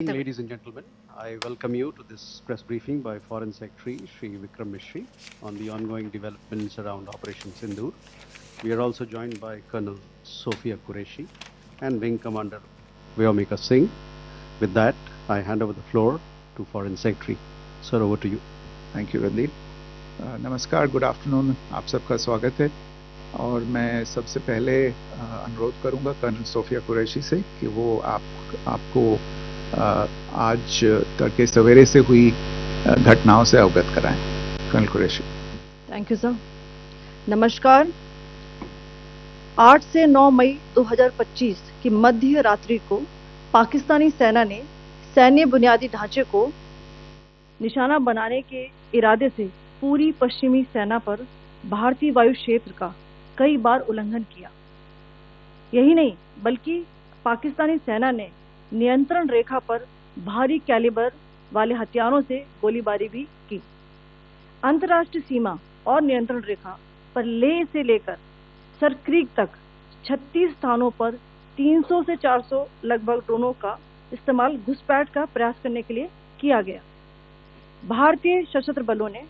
evening, ladies and gentlemen. I welcome you to this press briefing by Foreign Secretary Shri Vikram Mishri on the ongoing developments around Operation Sindoor. We are also joined by Colonel Sophia Qureshi and Wing Commander Vyomika Singh. With that, I hand over the floor to Foreign Secretary. Sir, over to you. Thank you, Randeep. नमस्कार, good afternoon, आप सबका स्वागत है। और मैं सबसे पहले अनुरोध करूंगा कर्नल सोफिया कुरैशी से कि वो आपको आज तड़के सवेरे से हुई घटनाओं से अवगत कराएं। Colonel Qureshi. Thank you sir. नमस्कार। 8 से 9 मई 2025 की मध्य रात्रि को पाकिस्तानी सेना ने सैन्य बुनियादी ढांचे को निशाना बनाने के इरादे से पूरी पश्चिमी सेना पर भारतीय वायु क्षेत्र का कई बार उल्लंघन किया। यही नहीं बल्कि पाकिस्तानी सेना ने नियंत्रण रेखा पर भारी कैलिबर वाले हथियारों से गोलीबारी भी की। अंतर्राष्ट्रीय सीमा और नियंत्रण रेखा पर लेह से लेकर सरक्रीक तक 36 स्थानों पर 300 से 400 लगभग ड्रोनों का इस्तेमाल घुसपैठ का प्रयास करने के लिए किया गया। भारतीय सशस्त्र बलों ने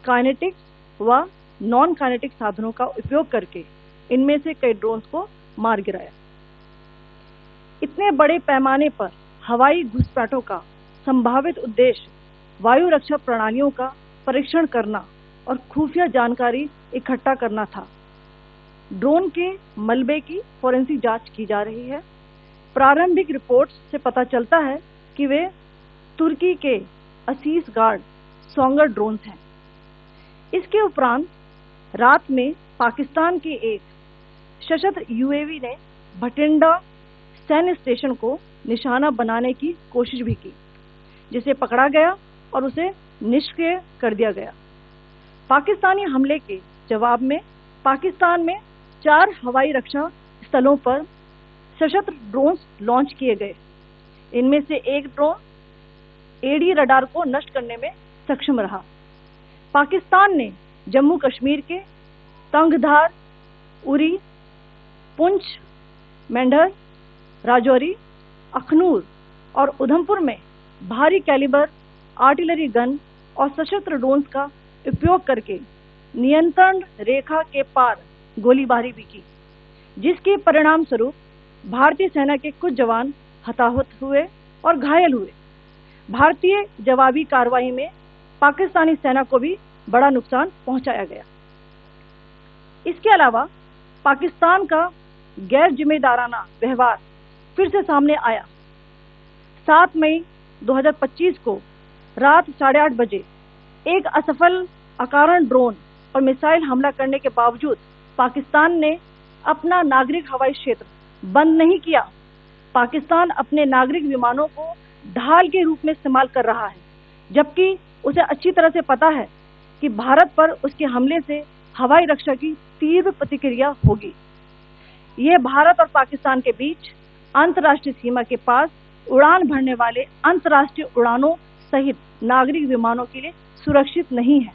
काइनेटिक व नॉन काइनेटिक साधनों का उपयोग करके इनमें से कई ड्रोन्स को मार गिराया। इतने बड़े पैमाने पर हवाई घुसपैठों का संभावित उद्देश्य वायु रक्षा प्रणालियों का परीक्षण करना और खुफिया जानकारी इकट्ठा करना था। ड्रोन के मलबे की फोरेंसिक जांच की जा रही है। प्रारंभिक रिपोर्ट्स से पता चलता है कि वे तुर्की के असीस गार्ड सोंगर ड्रोन्स हैं। इसके उपरांत रात में पाकिस्तान के एक सशस्त्र यूएवी ने भटिंडा सैन्य स्टेशन को निशाना बनाने की कोशिश भी की, जिसे पकड़ा गया और उसे निष्क्रिय कर दिया गया। पाकिस्तानी हमले के जवाब में पाकिस्तान में 4 हवाई रक्षा स्थलों पर सशस्त्र ड्रोन्स लॉन्च किए गए। इनमें से एक ड्रोन एडी रडार को नष्ट करने में सक्षम रहा। पाकिस्तान ने जम्मू कश्मीर के तंगधार, उरी, पुंछ, मेंढर, राजौरी, अखनूर और उधमपुर में भारी कैलिबर आर्टिलरी गन और सशस्त्र ड्रोन्स का उपयोग करके नियंत्रण रेखा के पार गोलीबारी भी की, जिसके परिणाम स्वरूप भारतीय सेना के कुछ जवान हताहत हुए और घायल हुए। भारतीय जवाबी कार्रवाई में पाकिस्तानी सेना को भी बड़ा नुकसान पहुंचाया गया। इसके अलावा पाकिस्तान का गैर जिम्मेदाराना व्यवहार फिर से सामने आया। 7 मई 2025 को रात 8:30 बजे एक असफल अकारण ड्रोन और मिसाइल हमला करने के बावजूद पाकिस्तान ने अपना नागरिक हवाई क्षेत्र बंद नहीं किया। पाकिस्तान अपने नागरिक विमानों को ढाल के रूप में इस्तेमाल कर रहा है, जबकि उसे अच्छी तरह से पता है कि भारत पर उसके हमले से हवाई रक्षा की तीव्र प्रतिक्रिया होगी। यह भारत और पाकिस्तान के बीच अंतर्राष्ट्रीय सीमा के पास उड़ान भरने वाले अंतर्राष्ट्रीय उड़ानों सहित नागरिक विमानों के लिए सुरक्षित नहीं है।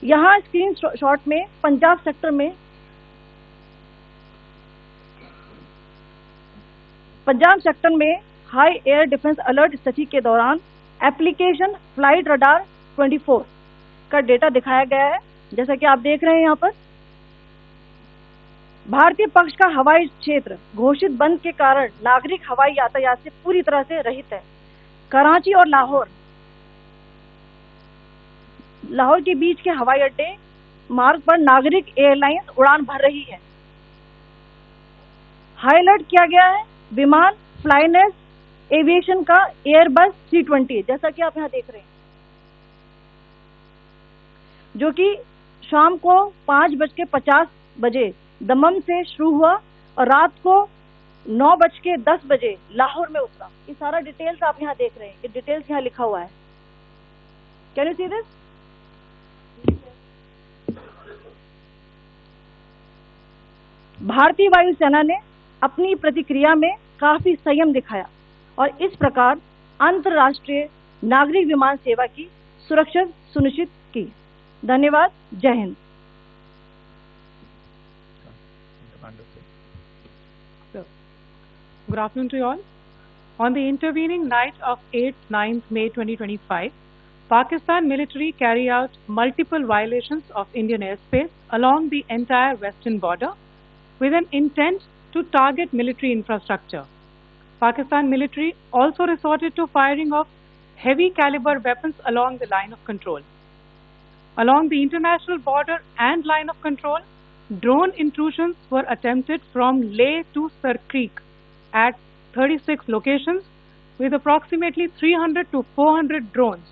यहाँ स्क्रीन शॉट में पंजाब सेक्टर में हाई एयर डिफेंस अलर्ट स्थिति के दौरान एप्लीकेशन फ्लाइट रडार 24 का डेटा दिखाया गया है। जैसा कि आप देख रहे हैं, यहाँ पर भारतीय पक्ष का हवाई क्षेत्र घोषित बंद के कारण नागरिक हवाई यातायात से पूरी तरह से रहित है। कराची और लाहौर के बीच के हवाई अड्डे मार्ग पर नागरिक एयरलाइंस उड़ान भर रही है। हाई अलर्ट किया गया है विमान फ्लाइनेस एविएशन का एयरबस 320, जैसा कि आप यहाँ देख रहे हैं, जो कि शाम को 5:50 बजे दमम से शुरू हुआ और रात को 9:10 बजे लाहौर में उतरा। ये सारा डिटेल्स आप यहाँ देख रहे हैं। ये डिटेल्स यहाँ लिखा हुआ है। Can you see this? भारतीय वायुसेना ने अपनी प्रतिक्रिया में काफी संयम दिखाया और इस प्रकार अंतर्राष्ट्रीय नागरिक विमान सेवा की सुरक्षा सुनिश्चित की। धन्यवाद। जय Hind. Good afternoon to you all. On the intervening night of 8th-9th May 2025, Pakistan military carried out multiple violations of Indian airspace along the entire western border with an intent to target military infrastructure. Pakistan military also resorted to firing of heavy caliber weapons along the line of control. Along the international border and line of control, drone intrusions were attempted from Leh to Sir Creek at 36 locations with approximately 300 to 400 drones.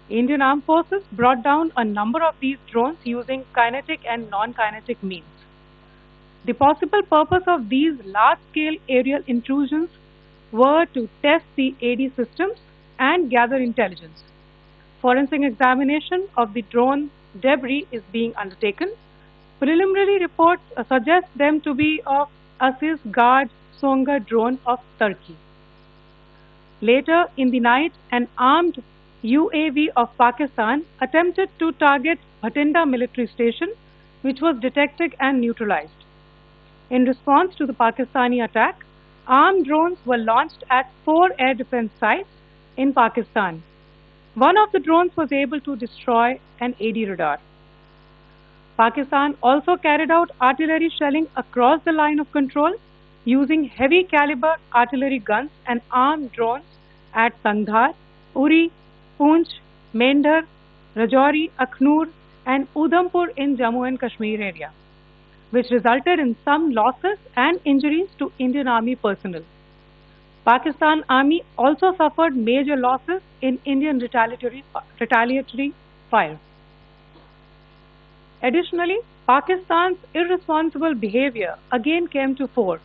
Indian Armed Forces brought down a number of these drones using kinetic and non-kinetic means. The possible purpose of these large-scale aerial intrusions were to test the AD systems and gather intelligence. Forensic examination of the drone debris is being undertaken. Preliminary reports suggest them to be of Aziz Guard Songa drone of Turkey. Later in the night, an armed UAV of Pakistan attempted to target Bhatinda military station, which was detected and neutralized. In response to the Pakistani attack, armed drones were launched at 4 air defense sites in Pakistan. One of the drones was able to destroy an AD radar. Pakistan also carried out artillery shelling across the line of control using heavy caliber artillery guns and armed drones at Tangdhar, Uri, Poonch, Mendhar, Rajouri, Akhnur and Udhampur in Jammu and Kashmir area, which resulted in some losses and injuries to Indian Army personnel. Pakistan Army also suffered major losses in Indian retaliatory fire. Additionally, Pakistan's irresponsible behavior again came to fore.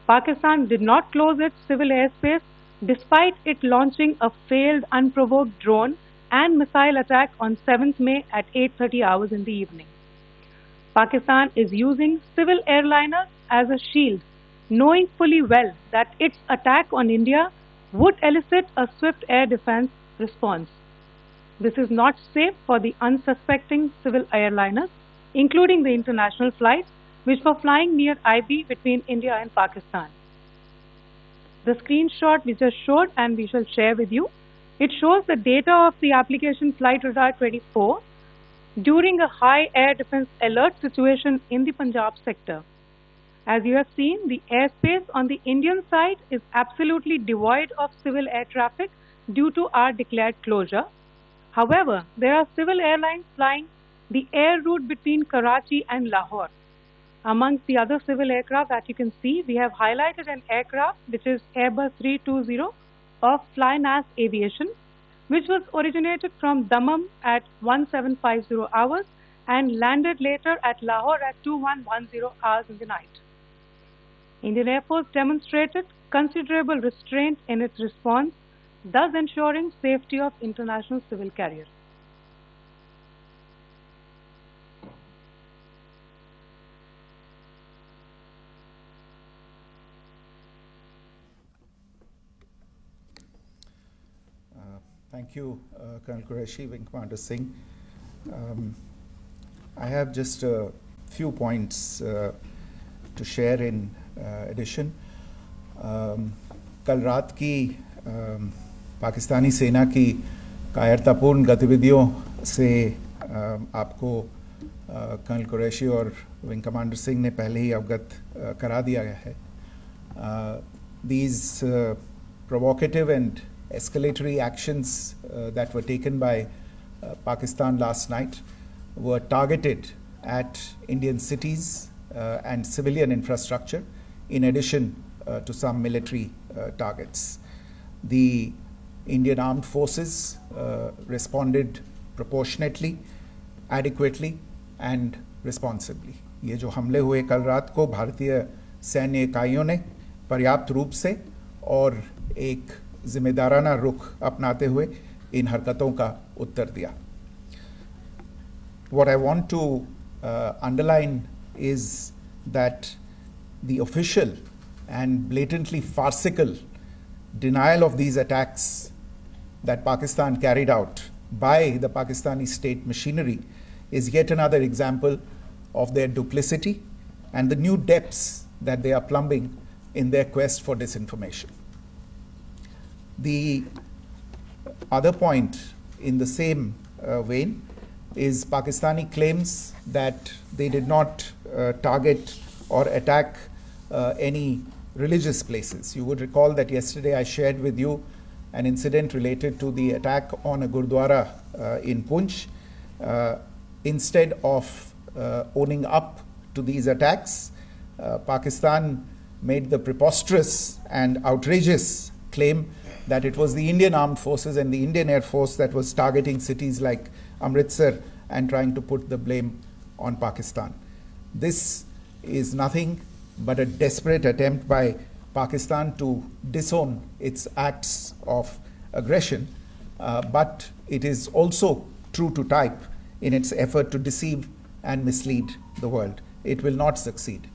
Pakistan did not close its civil airspace despite it launching a failed unprovoked drone and missile attack on 7th May at 8:30 hours in the evening. Pakistan is using civil airliners as a shield, knowing fully well that its attack on India would elicit a swift air defense response. This is not safe for the unsuspecting civil airliners, including the international flights which were flying near IB between India and Pakistan. The screenshot we just showed and we shall share with you, it shows the data of the application Flight Radar 24 during a high air defense alert situation in the Punjab sector. As you have seen, the airspace on the Indian side is absolutely devoid of civil air traffic due to our declared closure. However, there are civil airlines flying the air route between Karachi and Lahore. Amongst the other civil aircraft that you can see, we have highlighted an aircraft which is Airbus 320 of Flynas Aviation, which was originated from Dammam at 1750 hours and landed later at Lahore at 2110 hours in the night. Indian Air Force demonstrated considerable restraint in its response, thus ensuring safety of international civil carriers. Thank you, Colonel Qureshi, Wing Commander Singh. I have just a few points to share in addition. कल रात की पाकिस्तानी सेना की कायरतापूर्ण गतिविधियों से आपको colonel Qureshi और विंग कमांडर सिंह ने पहले ही अवगत करा दिया गया है. These provocative and escalatory actions that were taken by Pakistan last night were targeted at Indian cities and civilian infrastructure, in addition to some military targets. The Indian Armed Forces responded proportionately, adequately and responsibly. ये जो हमले हुए कल रात को भारतीय सैन्य इकाइयों ने पर्याप्त रूप से और एक जिम्मेदाराना रुख अपनाते हुए इन हरकतों का उत्तर दिया. What I want to underline is that the official and blatantly farcical denial of these attacks that Pakistan carried out by the Pakistani state machinery is yet another example of their duplicity and the new depths that they are plumbing in their quest for disinformation. The other point in the same vein is Pakistani claims that they did not target or attack any religious places. You would recall that yesterday I shared with you an incident related to the attack on a Gurdwara in Punch. Instead of owning up to these attacks, Pakistan made the preposterous and outrageous claim that it was the Indian Armed Forces and the Indian Air Force that was targeting cities like Amritsar and trying to put the blame on Pakistan. This is nothing but a desperate attempt by Pakistan to disown its acts of aggression, but it is also true to type in its effort to deceive and mislead the world. It will not succeed.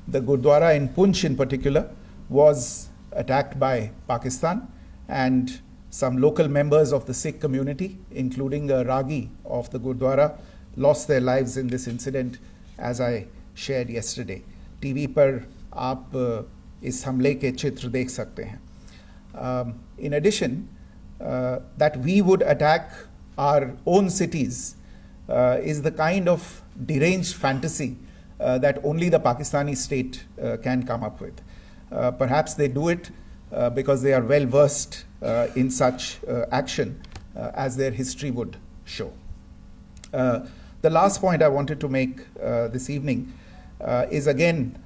The Gurdwara in Punch in particular was attacked by Pakistan, and some local members of the Sikh community, including a Ragi of the Gurdwara, lost their lives in this incident, as I shared yesterday. TV पर आप इस हमले के चित्र देख सकते हैं. In addition, that we would attack our own cities is the kind of deranged fantasy that only the Pakistani state can come up with. Perhaps they do it because they are well versed in such action, as their history would show. The last point I wanted to make this evening is again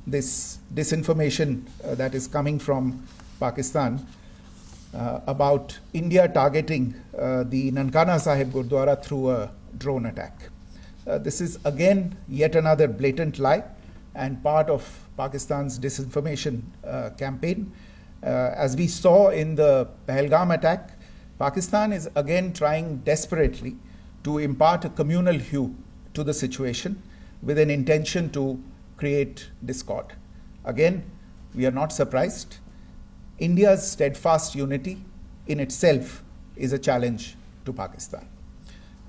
this disinformation that is coming from Pakistan about India targeting the Nankana Sahib Gurdwara through a drone attack. This is again yet another blatant lie and part of Pakistan's disinformation campaign. As we saw in the Pahalgam attack, Pakistan is again trying desperately to impart a communal hue to the situation with an intention to create discord. Again, we are not surprised. India's steadfast unity in itself is a challenge to Pakistan.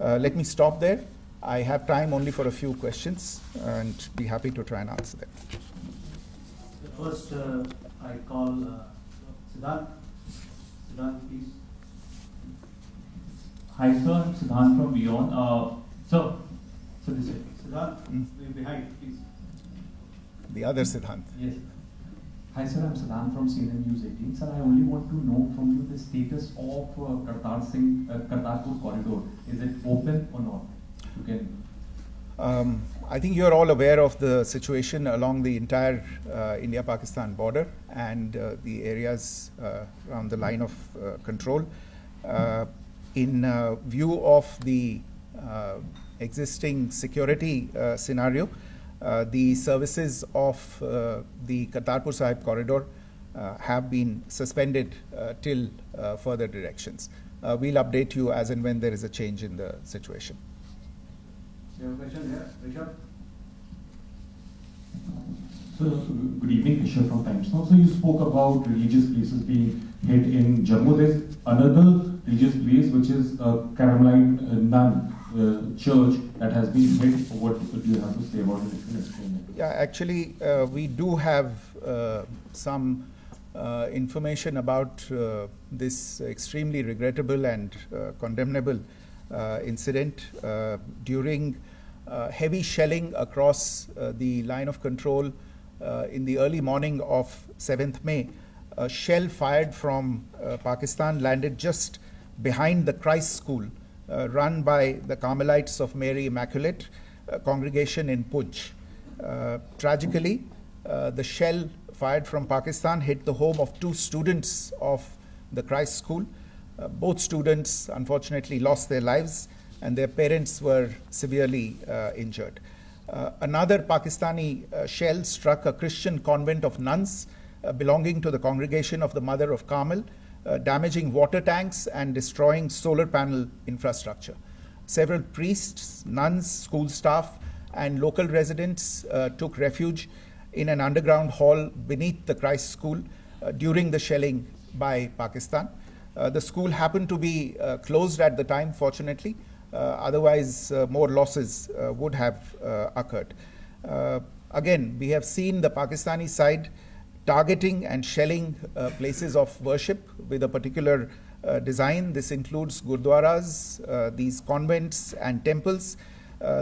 Let me stop there. I have time only for a few questions and be happy to try and answer them. First, I call Siddharth. Siddharth, please. Hi, sir. I'm Siddharth from Beyond. So this is Siddharth, behind, please. The other Siddhant. Yes. Hi, sir. I'm Siddharth from News7. Sir, I only want to know from you the status of Kartarpur corridor. Is it open or not? You can. I think you're all aware of the situation along the entire India-Pakistan border and the areas around the line of control. In view of the existing security scenario, the services of the Kartarpur Sahib corridor have been suspended till further directions. We'll update you as and when there is a change in the situation. You have a question here, Rishabh? So, good evening, Rishabh from Times Now. So, you spoke about religious places being hit in Jammu. There's another religious place which is Carmelite Nun church that has been hit. What do you have to say about it? If you can explain it. Yeah, actually, we do have some information about this extremely regrettable and condemnable incident. During heavy shelling across the line of control in the early morning of 7th May, a shell fired from Pakistan landed just behind the Christ School run by the Carmelites of Mary Immaculate congregation in Punch. Tragically, the shell fired from Pakistan hit the home of 2 students of the Christ School. Both students unfortunately lost their lives and their parents were severely injured. Another Pakistani shell struck a Christian convent of nuns belonging to the congregation of the Mother of Carmel, damaging water tanks and destroying solar panel infrastructure. Several priests, nuns, school staff, and local residents took refuge in an underground hall beneath the Christ School during the shelling by Pakistan. The school happened to be closed at the time, fortunately. Otherwise, more losses would have occurred. Again, we have seen the Pakistani side targeting and shelling places of worship with a particular design. This includes gurdwaras, these convents and temples.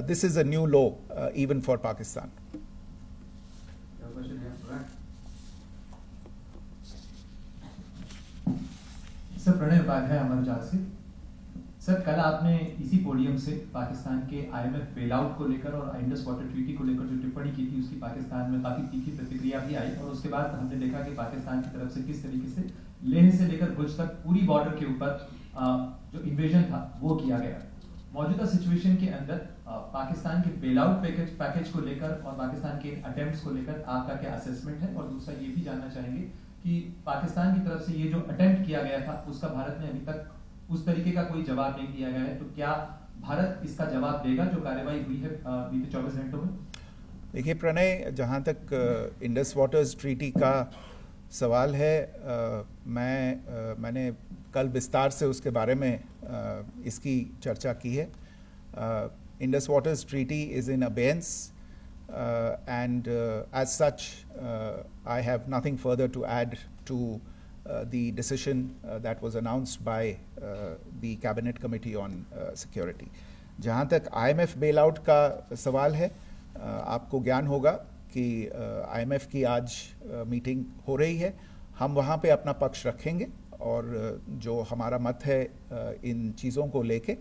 This is a new law even for Pakistan. Sir Pranay Upadhyay अमर जाल से sir कल आपने इसी podium से पाकिस्तान के IMF bailout को लेकर और इंडस वाटर ट्रीटी को लेकर जो टिप्पणी की थी उसकी पाकिस्तान में काफी तीखी प्रतिक्रिया भी आई और उसके बाद हमने देखा कि पाकिस्तान की तरफ से किस तरीके से लेह से लेकर भुज तक पूरी बॉर्डर के ऊपर जो इन्वेजन था वो किया गया। मौजूदा सिचुएशन के अंदर पाकिस्तान के बेलआउट पैकेज को लेकर और पाकिस्तान के अटेम्प्ट्स को लेकर आपका क्या असेसमेंट है, और दूसरा ये भी जानना चाहेंगे कि पाकिस्तान की तरफ से ये जो अटेम्प्ट किया गया था उसका भारत ने अभी तक उस तरीके का कोई जवाब नहीं दिया गया है, तो क्या भारत इसका जवाब देगा जो कार्रवाई हुई है बीते 24 घंटों में? देखिए प्रणय, जहाँ तक इंडस वाटर्स ट्रीटी का सवाल है, मैंने कल विस्तार से उसके बारे में इसकी चर्चा की है। Indus waters treaty is in abeyance and as such I have nothing further to add to the decision that was announced by the Cabinet Committee on Security. जहाँ तक IMF bailout का सवाल है, आपको ज्ञान होगा कि IMF की आज मीटिंग हो रही है। हम वहाँ पे अपना पक्ष रखेंगे और जो हमारा मत है इन चीज़ों को लेके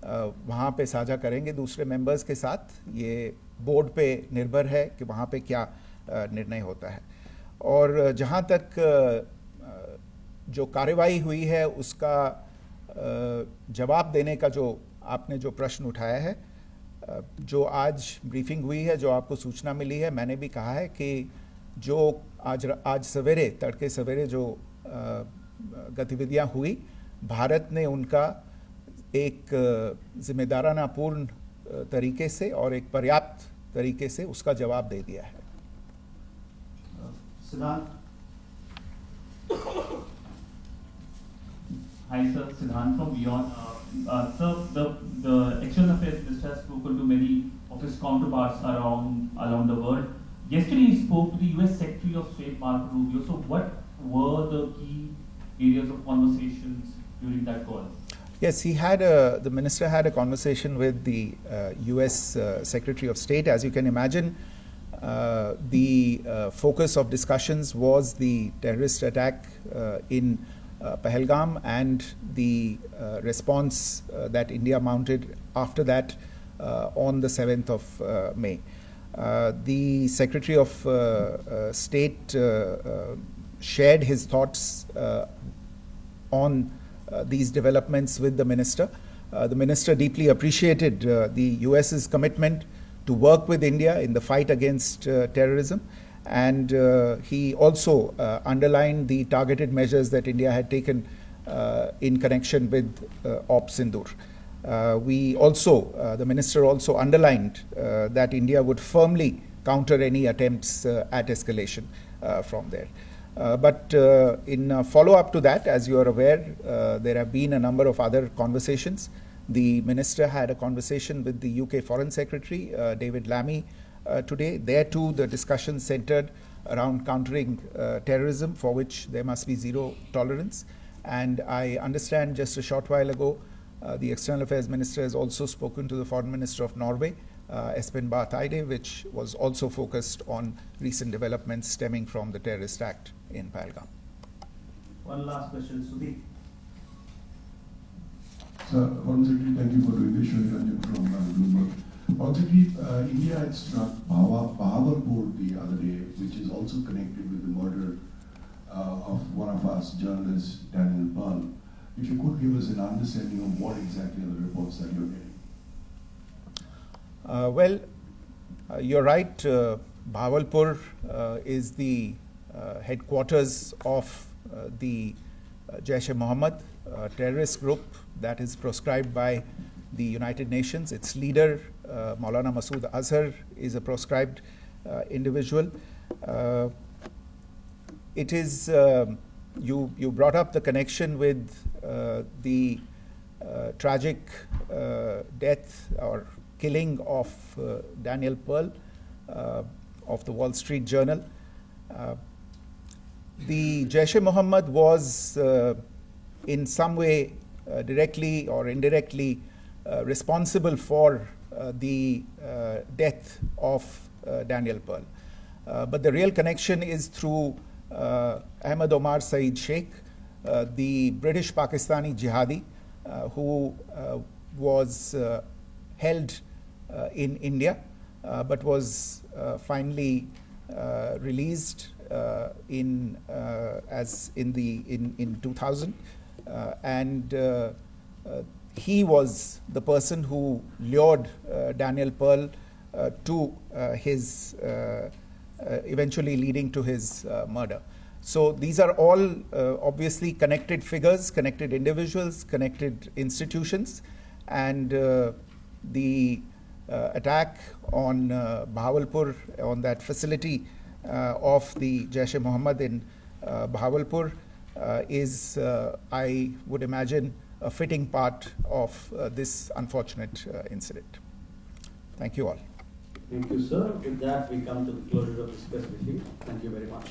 वहाँ पे साझा करेंगे दूसरे मेंबर्स के साथ। ये बोर्ड पे निर्भर है कि वहाँ पे क्या निर्णय होता है। और जहाँ तक जो कार्रवाई हुई है उसका जवाब देने का जो आपने जो प्रश्न उठाया है, जो आज ब्रीफिंग हुई है, जो आपको सूचना मिली है, मैंने भी कहा है कि जो आज सवेरे तड़के सवेरे जो गतिविधियाँ हुई, भारत ने उनका एक जिम्मेदारानापूर्ण तरीके से और एक पर्याप्त तरीके से उसका जवाब दे दिया है। Hi sir, Siddhant from Beyond. Sir, the External Affairs Minister has spoken to many of his counterparts around the world. Yesterday he spoke to the US Secretary of State Marco Rubio. So what were the key areas of conversations during that call? Yes, the minister had a conversation with the US Secretary of State. As you can imagine, the focus of discussions was the terrorist attack in Pahalgam and the response that India mounted after that on the 7th of May. The Secretary of State shared his thoughts on these developments with the minister. The minister deeply appreciated the US's commitment to work with India in the fight against terrorism, and he also underlined the targeted measures that India had taken in connection with Op Sindoor. The minister also underlined that India would firmly counter any attempts at escalation from there. But in follow-up to that, as you are aware, there have been a number of other conversations. The minister had a conversation with the UK Foreign Secretary, David Lammy, today. There too, the discussion centered around countering terrorism, for which there must be zero tolerance. And I understand just a short while ago, the External Affairs Minister has also spoken to the Foreign Minister of Norway, Espen Barth Eide, which was also focused on recent developments stemming from the terrorist act in Pahalgam. One last question, Sudeep. Sir, Foreign Secretary, thank you for doing this. Shri Ranjan from Bloomberg. Foreign Secretary, India had struck Bahawalpur the other day, which is also connected with the murder of one of us journalists, Daniel Pearl. If you could give us an understanding of what exactly are the reports that you're getting. You're right. Bahawalpur is the headquarters of the Jaish-e-Mohammed terrorist group that is proscribed by the United Nations. Its leader, Maulana Masood Azhar, is a proscribed individual. It is, you brought up the connection with the tragic death or killing of Daniel Pearl of the Wall Street Journal. the Jaish-e-Mohammed was in some way directly or indirectly responsible for the death of Daniel Pearl. But the real connection is through Ahmed Omar Saeed Sheikh, the British Pakistani jihadi who was held in India but was finally released in 2000, and he was the person who lured Daniel Pearl to his eventually leading to his murder. So these are all obviously connected figures, connected individuals, connected institutions, and the attack on Bahawalpur, on that facility of the Jaish-e-Mohammed in Bahawalpur is, I would imagine, a fitting part of this unfortunate incident. Thank you all. Thank you, sir. With that, we come to the closure of this press briefing. Thank you very much.